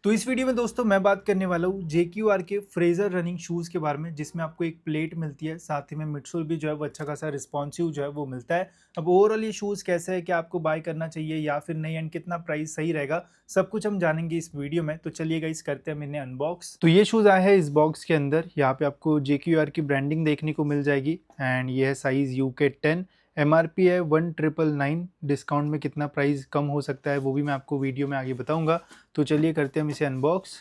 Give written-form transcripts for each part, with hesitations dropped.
तो इस वीडियो में दोस्तों मैं बात करने वाला हूँ JQR के फ्रेजर रनिंग शूज़ के बारे में, जिसमें आपको एक प्लेट मिलती है, साथ ही में मिडसोल भी जो है वो अच्छा खासा रिस्पॉन्सिव जो है वो मिलता है। अब ओवरऑल ये शूज़ कैसे है, क्या आपको बाय करना चाहिए या फिर नहीं, एंड कितना प्राइस सही रहेगा, सब कुछ हम जानेंगे इस वीडियो में। तो चलिए गाइस करते हैं मैंने अनबॉक्स। तो ये शूज़ आया है इस बॉक्स के अंदर। यहाँ पे आपको JQR की ब्रांडिंग देखने को मिल जाएगी एंड ये है साइज़ UK10। MRP है 1999। डिस्काउंट में कितना प्राइस कम हो सकता है वो भी मैं आपको वीडियो में आगे बताऊंगा। तो चलिए करते हैं हम इसे अनबॉक्स।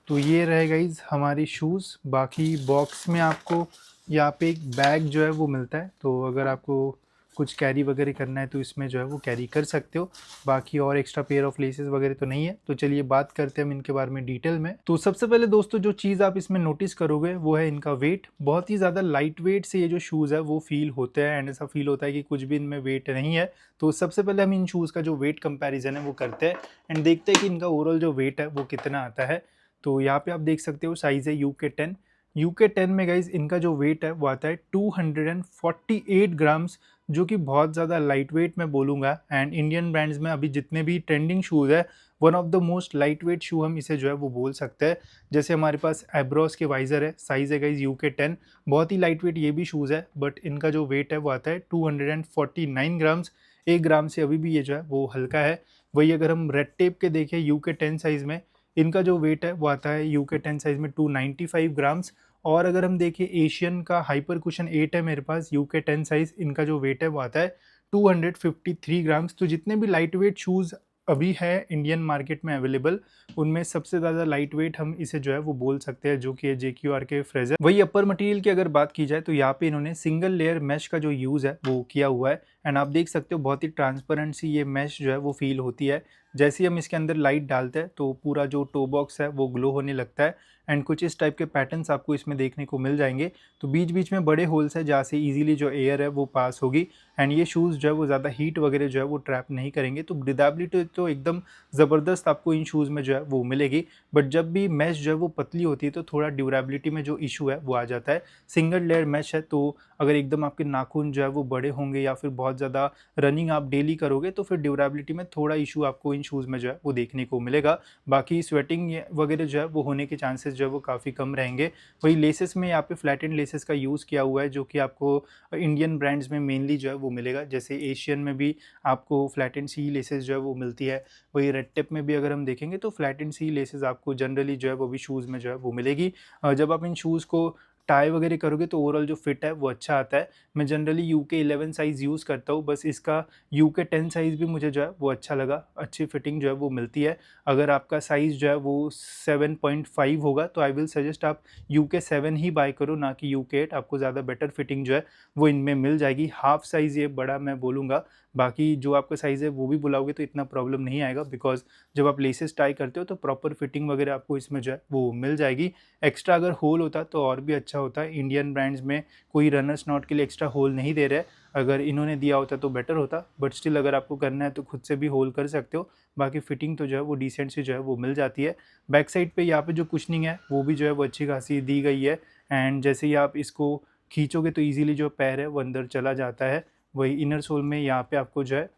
तो ये रहे गाइज हमारी शूज़। बाकी बॉक्स में आपको यहाँ पे एक बैग जो है वो मिलता है, तो अगर आपको कुछ कैरी वगैरह करना है तो इसमें जो है वो कैरी कर सकते हो। बाकी और एक्स्ट्रा पेयर ऑफ लेसेस वगैरह तो नहीं है। तो चलिए बात करते हैं हम इनके बारे में डिटेल में। तो सबसे पहले दोस्तों जो चीज़ आप इसमें नोटिस करोगे वो है इनका वेट। बहुत ही ज़्यादा लाइट वेट से ये जो शूज़ है वो फील होते हैं, एंड ऐसा फील होता है कि कुछ भी इनमें वेट नहीं है। तो सबसे पहले हम इन शूज़ का जो वेट कंपेरिजन है वो करते हैं एंड देखते हैं कि इनका ओवरऑल जो वेट है वो कितना आता है। तो यहाँ पे आप देख सकते हो साइज़ है UK10। UK10 में गाइज इनका जो वेट है वो आता है 248 ग्राम्स, जो कि बहुत ज़्यादा लाइट वेट मैं बोलूँगा। एंड इंडियन ब्रांड्स में अभी जितने भी ट्रेंडिंग शूज़ है, one of the most light weight shoe हम इसे जो है वो बोल सकते हैं। जैसे हमारे पास एब्रोस के वाइज़र है, साइज़ है गाइज UK10। बहुत ही लाइट वेट ये भी शूज़ है, बट इनका जो वेट है वो आता है 249 ग्राम्स। 1 ग्राम से अभी भी ये जो है वो हल्का है। वही अगर हम रेड टेप के देखें UK10 साइज़ में, इनका जो वेट है वो आता है UK10 साइज़ में 295 ग्राम्स। और अगर हम देखें एशियन का हाइपर कुशन 8 है मेरे पास UK10 साइज़, इनका जो वेट है वो आता है 253 ग्राम्स। तो जितने भी लाइट वेट शूज़ अभी है इंडियन मार्केट में अवेलेबल, उनमें सबसे ज़्यादा लाइट वेट हम इसे जो है वो बोल सकते हैं, जो कि है JQR के फ्रेजर। वही अपर मटेरियल की अगर बात की जाए तो यहाँ पे इन्होंने सिंगल लेयर मैश का जो यूज़ है वो किया हुआ है। एंड आप देख सकते हो बहुत ही ट्रांसपेरेंट सी ये मैश जो है वो फील होती है। जैसे ही हम इसके अंदर लाइट डालते हैं तो पूरा जो टो बॉक्स है वो ग्लो होने लगता है। एंड कुछ इस टाइप के पैटर्न्स आपको इसमें देखने को मिल जाएंगे। तो बीच बीच में बड़े होल्स है जहाँ से इजीली जो एयर है वो पास होगी। एंड ये शूज़ जो है वो ज़्यादा हीट वगैरह जो है वो ट्रैप नहीं करेंगे। तो ब्रीदाबिलिटी तो एकदम ज़बरदस्त आपको इन शूज़ में जो है वो मिलेगी। बट जब भी मैश जो है वो पतली होती है तो थोड़ा ड्यूरेबिलिटी में जो इशू है वो आ जाता है। सिंगल लेयर मैश है, तो अगर एकदम आपके नाखून जो है वो बड़े होंगे या फिर बहुत ज़्यादा रनिंग आप डेली करोगे तो फिर ड्यूरेबिलिटी में थोड़ा इशू आपको इन शूज़ में जो है वो देखने को मिलेगा। बाकी स्वेटिंग वगैरह जो है वो होने के चांसेस जो है वो काफ़ी कम रहेंगे। वही लेसेस में यहाँ पे फ्लैटेंड लेसेस का यूज़ किया हुआ है, जो कि आपको इंडियन ब्रांड्स में मेनली जो है वो मिलेगा। जैसे एशियन में भी आपको फ्लैटेंड सी लेसेस जो है वो मिलती है। वही रेड टेप में भी अगर हम देखेंगे तो फ्लैटेंड सी लेसेस आपको जनरली जो है वो भी शूज़ में जो है वो मिलेगी। जब आप इन शूज़ को टाई वगैरह करोगे तो ओवरऑल जो फिट है वो अच्छा आता है। मैं जनरली UK11 साइज़ यूज़ करता हूँ, बस इसका UK10 साइज़ भी मुझे जो है वो अच्छा लगा। अच्छी फिटिंग जो है वो मिलती है। अगर आपका साइज़ जो है वो 7.5 होगा तो आई विल सजेस्ट आप UK7 ही बाय करो, ना कि UK8। आपको ज़्यादा बेटर फिटिंग जो है वो इनमें मिल जाएगी। हाफ साइज़ ये बड़ा मैं बोलूँगा। बाकी जो आपका साइज़ है वो भी बुलाओगे तो इतना प्रॉब्लम नहीं आएगा, बिकॉज़ जब आप लेसेस टाई करते हो तो प्रॉपर फिटिंग वगैरह आपको इसमें जो है वो मिल जाएगी। एक्स्ट्रा अगर होल होता तो और भी अच्छा होता। इंडियन ब्रांड्स में कोई रनर्स नॉट के लिए एक्स्ट्रा होल नहीं दे रहे। अगर इन्होंने दिया होता तो बेटर होता, बट स्टिल अगर आपको करना है तो खुद से भी होल कर सकते हो। बाकी फिटिंग तो जो है वो डिसेंट सी जो है वो मिल जाती है। बैक साइड पे यहाँ पे जो कुशनिंग है वो भी जो है वो अच्छी खासी दी गई है। एंड जैसे ही आप इसको खींचोगे तो ईजिली जो पैर है वो अंदर चला जाता है। वही इनर सोल में यहाँ पे आपको जो है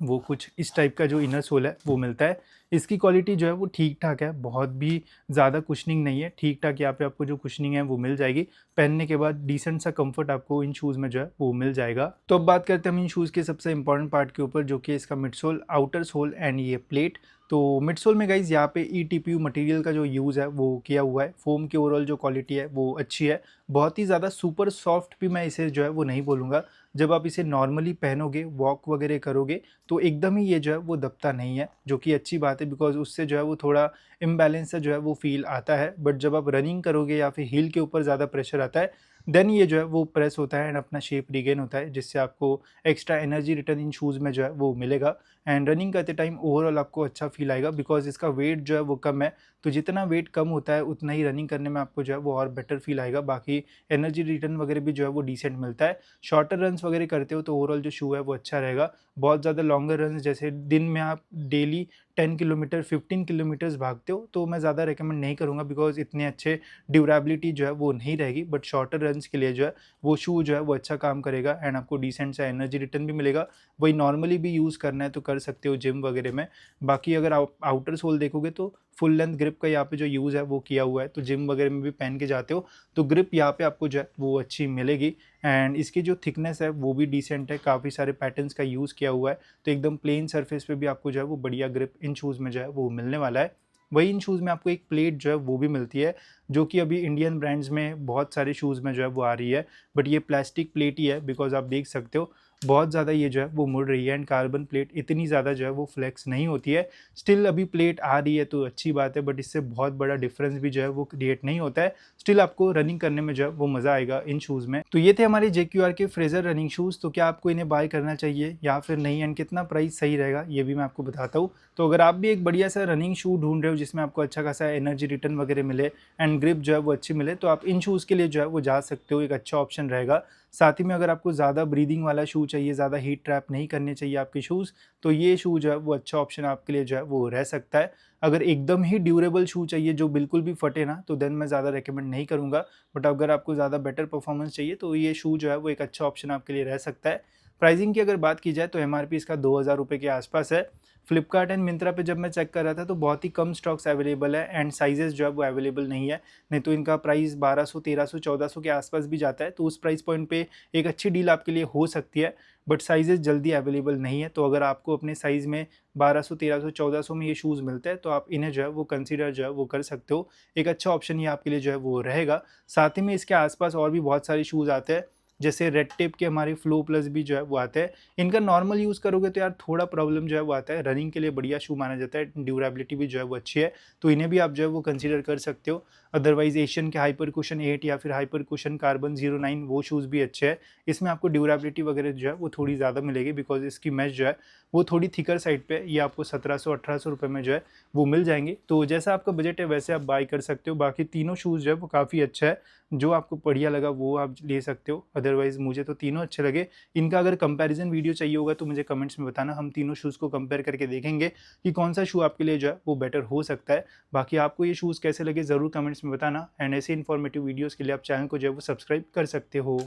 वो कुछ इस टाइप का जो इनर सोल है वो मिलता है। इसकी क्वालिटी जो है वो ठीक ठाक है, बहुत भी ज़्यादा कुशनिंग नहीं है, ठीक ठाक यहाँ पे आपको जो कुशनिंग है वो मिल जाएगी। पहनने के बाद डिसेंट सा कंफर्ट आपको इन शूज़ में जो है वो मिल जाएगा। तो अब बात करते हैं हम इन शूज़ के सबसे इंपॉर्टेंट पार्ट के ऊपर, जो कि इसका मिडसोल, आउटर सोल एंड ये प्लेट। तो मिडसोल में गाइज यहाँ पे ETPU मटेरियल का जो यूज़ है वो किया हुआ है। फोम की ओवरऑल जो क्वालिटी है वो अच्छी है। बहुत ही ज़्यादा सुपर सॉफ्ट भी मैं इसे जो है वो नहीं बोलूँगा। जब आप इसे नॉर्मली पहनोगे, वॉक वगैरह करोगे तो एकदम ही ये जो है वो दबता नहीं है, जो कि अच्छी बात है, बिकॉज उससे जो है वो थोड़ा इम्बैलेंस सा जो है वो फील आता है। बट जब आप रनिंग करोगे या फिर हील के ऊपर ज़्यादा प्रेशर आता है, देन ये जो है वो प्रेस होता है एंड अपना शेप रिगेन होता है, जिससे आपको एक्स्ट्रा एनर्जी रिटर्न इन शूज़ में जो है वो मिलेगा। एंड रनिंग करते टाइम ओवरऑल आपको अच्छा फील आएगा, बिकॉज इसका वेट जो है वो कम है। तो जितना वेट कम होता है उतना ही रनिंग करने में आपको जो है वो और बेटर फील आएगा। बाकी एनर्जी रिटर्न वगैरह भी जो है वो डिसेंट मिलता है। शॉर्टर रन्स वगैरह करते हो तो ओवरऑल जो शू है वो अच्छा रहेगा। बहुत ज़्यादा लॉन्गर रन्स, जैसे दिन में आप डेली 10 किलोमीटर 15 किलोमीटर्स भागते हो तो मैं ज़्यादा रिकमेंड नहीं करूँगा, बिकॉज़ इतने अच्छे ड्यूरेबिलिटी जो है वो नहीं रहेगी। बट शॉर्टर रन्स के लिए जो है वो शू जो है वो अच्छा काम करेगा एंड आपको डिसेंट सा एनर्जी रिटर्न भी मिलेगा। वही नॉर्मली भी यूज़ करना है तो कर सकते हो जिम वगैरह में। बाकी अगर आप आउटर सोल देखोगे तो फुल लेंथ ग्रिप का यहाँ पे जो यूज़ है वो किया हुआ है, तो जिम वगैरह में भी पहन के जाते हो तो ग्रिप यहाँ पे आपको जो है वो अच्छी मिलेगी। एंड इसकी जो थिकनेस है वो भी डिसेंट है, काफ़ी सारे पैटर्न्स का यूज़ किया हुआ है, तो एकदम प्लेन सरफेस पे भी आपको जो है वो बढ़िया ग्रिप इन शूज़ में जो है वो मिलने वाला है। वही इन शूज़ में आपको एक प्लेट जो है वो भी मिलती है, जो कि अभी इंडियन ब्रांड्स में बहुत सारे शूज़ में जो है वो आ रही है, बट ये प्लास्टिक प्लेट ही है, बिकॉज आप देख सकते हो बहुत ज़्यादा ये जो है वो मुड़ रही है एंड कार्बन प्लेट इतनी ज़्यादा जो है वो फ्लेक्स नहीं होती है। स्टिल अभी प्लेट आ रही है तो अच्छी बात है, बट इससे बहुत बड़ा डिफरेंस भी जो है वो क्रिएट नहीं होता है। स्टिल आपको रनिंग करने में जो है वो मज़ा आएगा इन शूज़ में। तो ये थे हमारे JQR के फ्रेजर रनिंग शूज़। तो क्या आपको इन्हें बाय करना चाहिए या फिर नहीं, एंड कितना प्राइस सही रहेगा ये भी मैं आपको बताता हूँ। तो अगर आप भी एक बढ़िया सा रनिंग शू ढूंढ रहे हो जिसमें आपको अच्छा खासा एनर्जी रिटर्न वगैरह मिले एंड ग्रिप जो है वो अच्छी मिले, तो आप इन शूज़ के लिए जो है वो जा सकते हो, एक अच्छा ऑप्शन रहेगा। साथ ही में अगर आपको ज़्यादा ब्रीदिंग वाला शू चाहिए, ज़्यादा हीट ट्रैप नहीं करने चाहिए आपके शूज़, तो ये शू जो है वो अच्छा ऑप्शन आपके लिए जो है वो रह सकता है। अगर एकदम ही ड्यूरेबल शू चाहिए जो बिल्कुल भी फटे ना, तो देन मैं ज़्यादा रिकमेंड नहीं करूँगा। बट अगर आपको ज़्यादा बेटर परफॉर्मेंस चाहिए तो ये शू जो है वो एक अच्छा ऑप्शन आपके लिए रह सकता है। प्राइसिंग की अगर बात की जाए तो MRP इसका 2000 रुपये के आसपास है। फ्लिपकार्ट एंड मिंत्रा पे जब मैं चेक कर रहा था तो बहुत ही कम स्टॉक्स अवेलेबल है एंड साइजेस जो है वो अवेलेबल नहीं है, नहीं तो इनका प्राइस 1200 1300 1400 के आसपास भी जाता है। तो उस प्राइस पॉइंट पे एक अच्छी डील आपके लिए हो सकती है, बट साइजेस जल्दी अवेलेबल नहीं है। तो अगर आपको अपने साइज़ में 1200 1300 1400 में ये शूज़ मिलते हैं तो आप इन्हें जो है वो कंसीडर जो है वो कर सकते हो, एक अच्छा ऑप्शन ये आपके लिए जो है वो रहेगा। साथ ही में इसके आसपास और भी बहुत सारे शूज़ आते हैं, जैसे रेड टेप के हमारे फ्लो प्लस भी जो है वो आते हैं। इनका नॉर्मल यूज़ करोगे तो यार थोड़ा प्रॉब्लम जो है वो आता है, रनिंग के लिए बढ़िया शू माना जाता है, ड्यूरेबिलिटी भी जो है वो अच्छी है, तो इन्हें भी आप जो है वो कंसीडर कर सकते हो। अदरवाइज एशियन के हाइपर कुशन 8 या फिर हाइपर कुशन कार्बन 09 वो शूज़ भी अच्छे हैं। इसमें आपको ड्यूरेबिलिटी वगैरह जो है वो थोड़ी ज़्यादा मिलेगी, बिकॉज इसकी मैश जो है वो थोड़ी थिकर साइड पे, ये आपको 1700-1800 रुपये में जो है वो मिल जाएंगे। तो जैसा आपका बजट है वैसे आप बाय कर सकते हो। बाकी तीनों शूज़ जो है वो काफ़ी अच्छा है, जो आपको बढ़िया लगा वो आप ले सकते हो। अदरवाइज़ मुझे तो तीनों अच्छे लगे। इनका अगर कंपैरिजन वीडियो चाहिए होगा तो मुझे कमेंट्स में बताना, हम तीनों शूज़ को कंपेयर करके देखेंगे कि कौन सा शू आपके लिए जो है वो बेटर हो सकता है। बाकी आपको ये शूज़ कैसे लगे ज़रूर कमेंट्स में बताना, एंड ऐसे इन्फॉर्मेटिव वीडियोज़ के लिए आप चैनल को जो है वो सब्सक्राइब कर सकते हो।